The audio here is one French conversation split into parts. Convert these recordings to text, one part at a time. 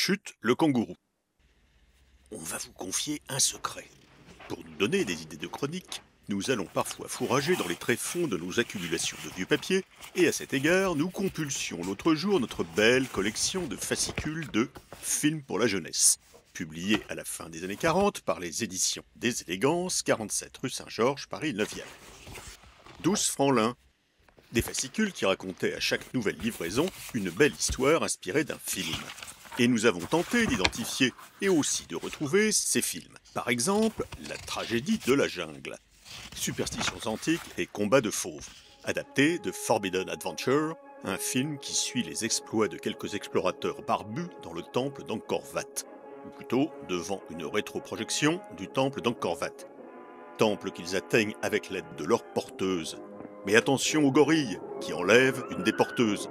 Chut, le kangourou. On va vous confier un secret. Pour nous donner des idées de chronique, nous allons parfois fourrager dans les tréfonds de nos accumulations de vieux papier, et à cet égard, nous compulsions l'autre jour notre belle collection de fascicules de Films pour la jeunesse, publiés à la fin des années 40 par les éditions des Élégances, 47 rue Saint-Georges, Paris 9e. 12 francs l'un. Des fascicules qui racontaient à chaque nouvelle livraison une belle histoire inspirée d'un film. Et nous avons tenté d'identifier et aussi de retrouver ces films. Par exemple, La tragédie de la jungle, Superstitions antiques et combats de fauves, adapté de Forbidden Adventure, un film qui suit les exploits de quelques explorateurs barbus dans le temple d'Angkor Wat, ou plutôt devant une rétroprojection du temple d'Angkor Wat. Temple qu'ils atteignent avec l'aide de leur porteuse. Mais attention aux gorilles, qui enlèvent une des porteuses.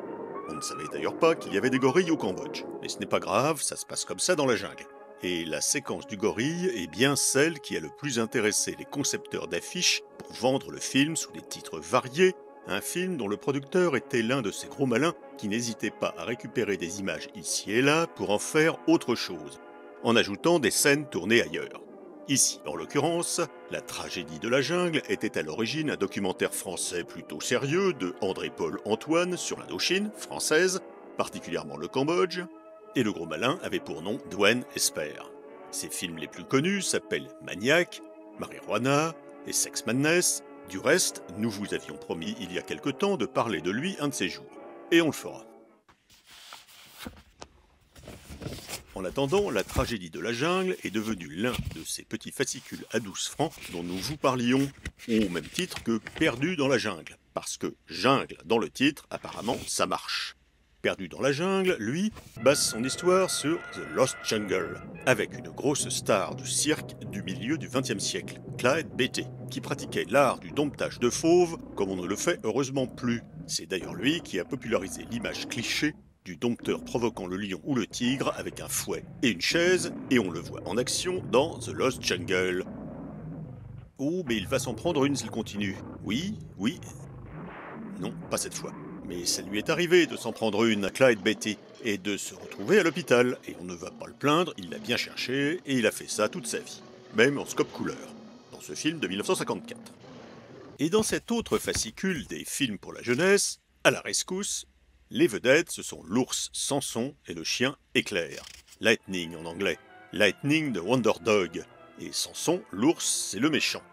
On ne savait d'ailleurs pas qu'il y avait des gorilles au Cambodge. Mais ce n'est pas grave, ça se passe comme ça dans la jungle. Et la séquence du gorille est bien celle qui a le plus intéressé les concepteurs d'affiches pour vendre le film sous des titres variés, un film dont le producteur était l'un de ces gros malins qui n'hésitaient pas à récupérer des images ici et là pour en faire autre chose, en ajoutant des scènes tournées ailleurs. Ici, en l'occurrence, La tragédie de la jungle était à l'origine un documentaire français plutôt sérieux de André-Paul Antoine sur l'Indochine française, particulièrement le Cambodge, et le gros malin avait pour nom Dwayne Esper. Ses films les plus connus s'appellent Maniac, Marijuana et Sex Madness. Du reste, nous vous avions promis il y a quelque temps de parler de lui un de ces jours. Et on le fera. En attendant, La tragédie de la jungle est devenue l'un de ces petits fascicules à 12 francs dont nous vous parlions, au même titre que Perdu dans la jungle, parce que jungle dans le titre, apparemment, ça marche. Perdu dans la jungle, lui, base son histoire sur The Lost Jungle, avec une grosse star du cirque du milieu du XXe siècle, Clyde Beatty, qui pratiquait l'art du domptage de fauves comme on ne le fait heureusement plus. C'est d'ailleurs lui qui a popularisé l'image cliché du dompteur provoquant le lion ou le tigre avec un fouet et une chaise, et on le voit en action dans The Lost Jungle. Oh, mais il va s'en prendre une s'il continue. Oui. Non, pas cette fois. Mais ça lui est arrivé de s'en prendre une à Clyde Beatty et de se retrouver à l'hôpital. Et on ne va pas le plaindre, il l'a bien cherché et il a fait ça toute sa vie. Même en scope couleur, dans ce film de 1954. Et dans cet autre fascicule des films pour la jeunesse, à la rescousse, les vedettes, ce sont l'ours Samson et le chien Éclair. Lightning en anglais. Lightning de Wonder Dog. Et Samson, l'ours, c'est le méchant.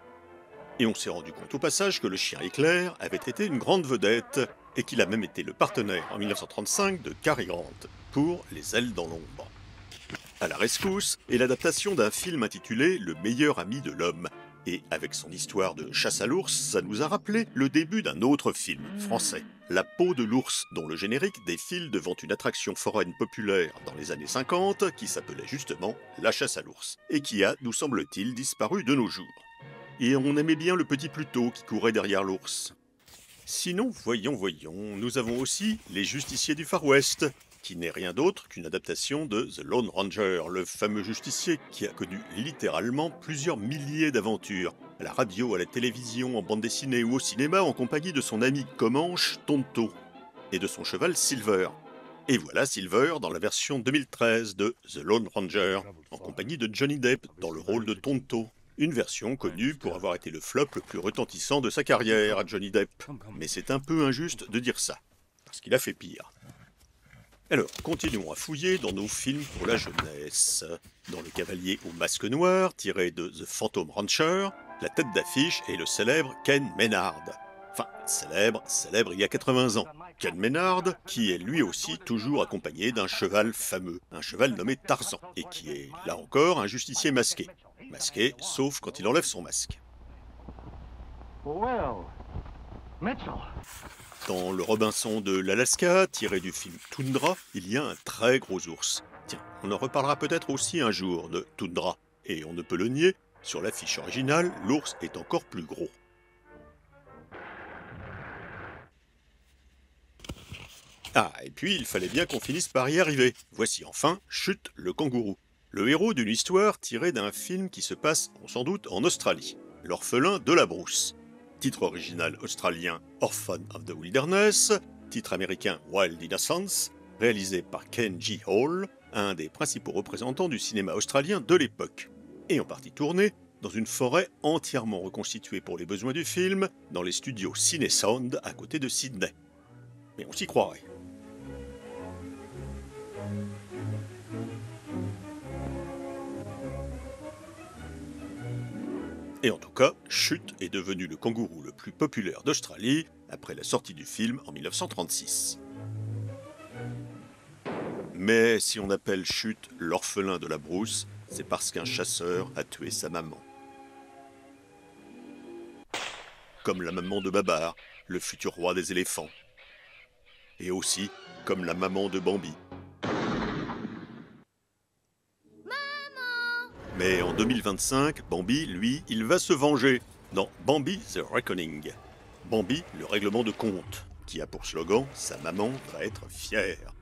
Et on s'est rendu compte au passage que le chien Éclair avait été une grande vedette et qu'il a même été le partenaire en 1935 de Cary Grant pour Les ailes dans l'ombre. À la rescousse est l'adaptation d'un film intitulé Le meilleur ami de l'homme. Et avec son histoire de chasse à l'ours, ça nous a rappelé le début d'un autre film français, La peau de l'ours, dont le générique défile devant une attraction foraine populaire dans les années 50 qui s'appelait justement La chasse à l'ours, et qui a, nous semble-t-il, disparu de nos jours. Et on aimait bien le petit Pluto qui courait derrière l'ours. Sinon, voyons, nous avons aussi Les Justiciers du Far West, qui n'est rien d'autre qu'une adaptation de The Lone Ranger, le fameux justicier qui a connu littéralement plusieurs milliers d'aventures, à la radio, à la télévision, en bande dessinée ou au cinéma, en compagnie de son ami Comanche, Tonto, et de son cheval Silver. Et voilà Silver dans la version 2013 de The Lone Ranger, en compagnie de Johnny Depp dans le rôle de Tonto. Une version connue pour avoir été le flop le plus retentissant de sa carrière à Johnny Depp. Mais c'est un peu injuste de dire ça, parce qu'il a fait pire. Alors, continuons à fouiller dans nos films pour la jeunesse. Dans Le Cavalier au masque noir, tiré de The Phantom Rancher, la tête d'affiche est le célèbre Ken Maynard. Enfin, célèbre il y a 80 ans. Ken Maynard, qui est lui aussi toujours accompagné d'un cheval fameux, un cheval nommé Tarzan, et qui est, là encore, un justicier masqué. Masqué, sauf quand il enlève son masque. Well, Mitchell. Dans Le Robinson de l'Alaska, tiré du film Toundra, il y a un très gros ours. Tiens, on en reparlera peut-être aussi un jour de Toundra. Et on ne peut le nier, sur l'affiche originale, l'ours est encore plus gros. Ah, et puis il fallait bien qu'on finisse par y arriver. Voici enfin Chut, le kangourou. Le héros d'une histoire tirée d'un film qui se passe, sans doute, en Australie. L'orphelin de la brousse. Titre original australien Orphan of the Wilderness, titre américain Wild Innocence, réalisé par Ken G. Hall, un des principaux représentants du cinéma australien de l'époque, et en partie tourné dans une forêt entièrement reconstituée pour les besoins du film, dans les studios Cinesound à côté de Sydney. Mais on s'y croirait. Et en tout cas, Chut est devenu le kangourou le plus populaire d'Australie après la sortie du film en 1936. Mais si on appelle Chut l'orphelin de la brousse, c'est parce qu'un chasseur a tué sa maman. Comme la maman de Babar, le futur roi des éléphants. Et aussi comme la maman de Bambi. Mais en 2025, Bambi, lui, il va se venger dans Bambi The Reckoning. Bambi, le règlement de compte, qui a pour slogan « Sa maman va être fière ».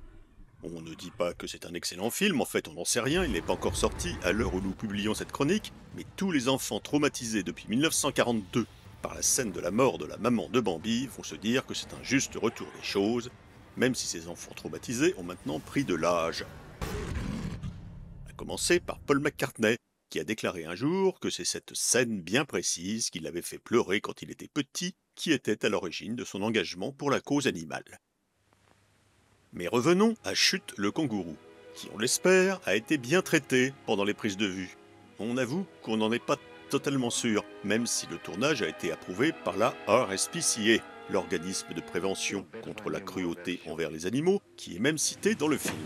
On ne dit pas que c'est un excellent film, en fait on n'en sait rien, il n'est pas encore sorti à l'heure où nous publions cette chronique, mais tous les enfants traumatisés depuis 1942 par la scène de la mort de la maman de Bambi vont se dire que c'est un juste retour des choses, même si ces enfants traumatisés ont maintenant pris de l'âge. À commencer par Paul McCartney, qui a déclaré un jour que c'est cette scène bien précise qui l'avait fait pleurer quand il était petit, qui était à l'origine de son engagement pour la cause animale. Mais revenons à Chut le kangourou, qui on l'espère a été bien traité pendant les prises de vue. On avoue qu'on n'en est pas totalement sûr, même si le tournage a été approuvé par la RSPCA, l'organisme de prévention contre la cruauté envers les animaux, qui est même cité dans le film.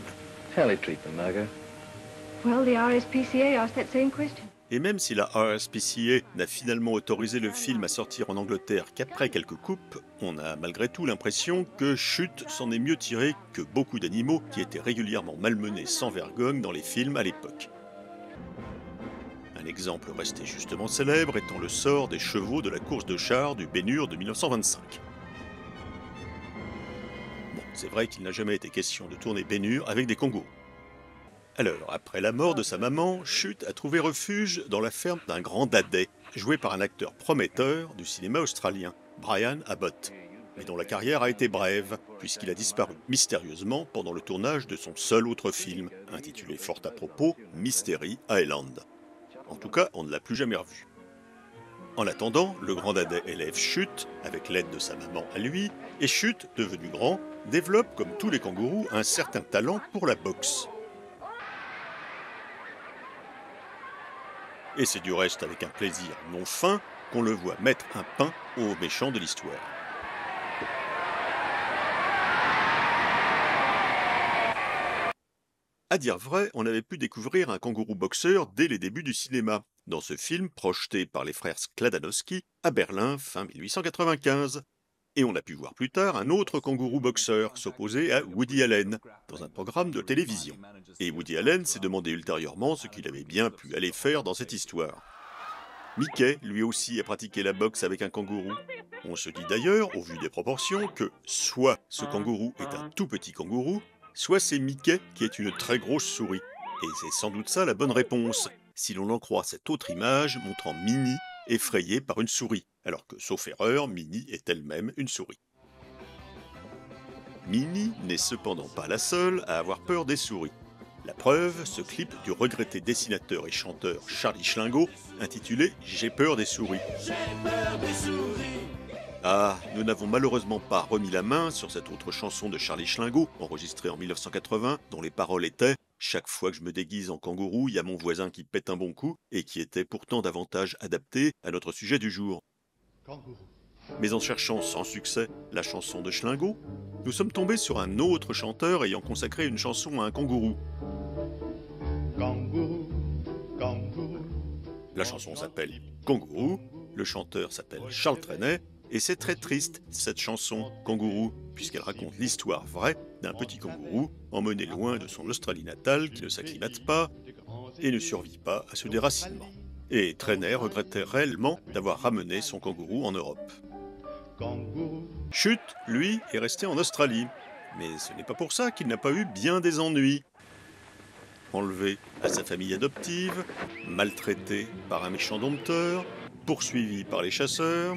How they treat them, Margot? Well, the RSPCA asked that same question. Et même si la RSPCA n'a finalement autorisé le film à sortir en Angleterre qu'après quelques coupes, on a malgré tout l'impression que Chut s'en est mieux tiré que beaucoup d'animaux qui étaient régulièrement malmenés sans vergogne dans les films à l'époque. Un exemple resté justement célèbre étant le sort des chevaux de la course de chars du Ben-Hur de 1925. Bon, c'est vrai qu'il n'a jamais été question de tourner Ben-Hur avec des kangourous. Alors, après la mort de sa maman, Chut a trouvé refuge dans la ferme d'un grand dadais, joué par un acteur prometteur du cinéma australien, Brian Abbott, mais dont la carrière a été brève, puisqu'il a disparu mystérieusement pendant le tournage de son seul autre film, intitulé fort à propos Mystery Island. En tout cas, on ne l'a plus jamais revu. En attendant, le grand dadais élève Chut, avec l'aide de sa maman à lui, et Chut, devenu grand, développe, comme tous les kangourous, un certain talent pour la boxe. Et c'est du reste avec un plaisir non fin qu'on le voit mettre un pain aux méchants de l'histoire. À dire vrai, on avait pu découvrir un kangourou boxeur dès les débuts du cinéma, dans ce film projeté par les frères Skladanowski à Berlin fin 1895. Et on a pu voir plus tard un autre kangourou boxeur s'opposer à Woody Allen, dans un programme de télévision. Et Woody Allen s'est demandé ultérieurement ce qu'il avait bien pu aller faire dans cette histoire. Mickey, lui aussi, a pratiqué la boxe avec un kangourou. On se dit d'ailleurs, au vu des proportions, que soit ce kangourou est un tout petit kangourou, soit c'est Mickey qui est une très grosse souris. Et c'est sans doute ça la bonne réponse, si l'on en croit cette autre image montrant Minnie effrayée par une souris, alors que, sauf erreur, Minnie est elle-même une souris. Minnie n'est cependant pas la seule à avoir peur des souris. La preuve, ce clip du regretté dessinateur et chanteur Charlie Schlingo, intitulé « J'ai peur des souris ». Ah, nous n'avons malheureusement pas remis la main sur cette autre chanson de Charlie Schlingo, enregistrée en 1980, dont les paroles étaient « Chaque fois que je me déguise en kangourou, il y a mon voisin qui pète un bon coup » et qui était pourtant davantage adaptée à notre sujet du jour. Mais en cherchant sans succès la chanson de Schlingo, nous sommes tombés sur un autre chanteur ayant consacré une chanson à un kangourou. Kangourou, kangourou. La chanson s'appelle Kangourou, le chanteur s'appelle Charles Trenet, et c'est très triste, cette chanson, Kangourou, puisqu'elle raconte l'histoire vraie d'un petit kangourou emmené loin de son Australie natale qui ne s'acclimate pas et ne survit pas à ce déracinement. Et Trenet regrettait réellement d'avoir ramené son kangourou en Europe. Chut, lui, est resté en Australie, mais ce n'est pas pour ça qu'il n'a pas eu bien des ennuis. Enlevé à sa famille adoptive, maltraité par un méchant dompteur, poursuivi par les chasseurs.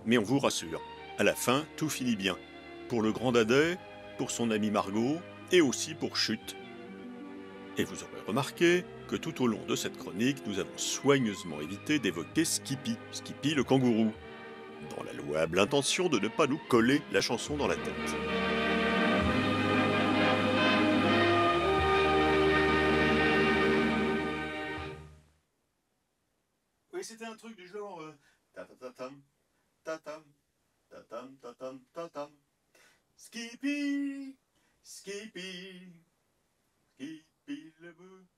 Mais on vous rassure, à la fin, tout finit bien. Pour le grand dadais, pour son ami Margot, et aussi pour Chut. Et vous aurez remarqué que tout au long de cette chronique, nous avons soigneusement évité d'évoquer Skippy, Skippy le kangourou, dans la louable intention de ne pas nous coller la chanson dans la tête. Oui, c'était un truc du genre ta-ta-ta-tam, ta-tam, ta-tam, ta-tam, ta-tam. Skippy, Skippy, Skippy le bœuf.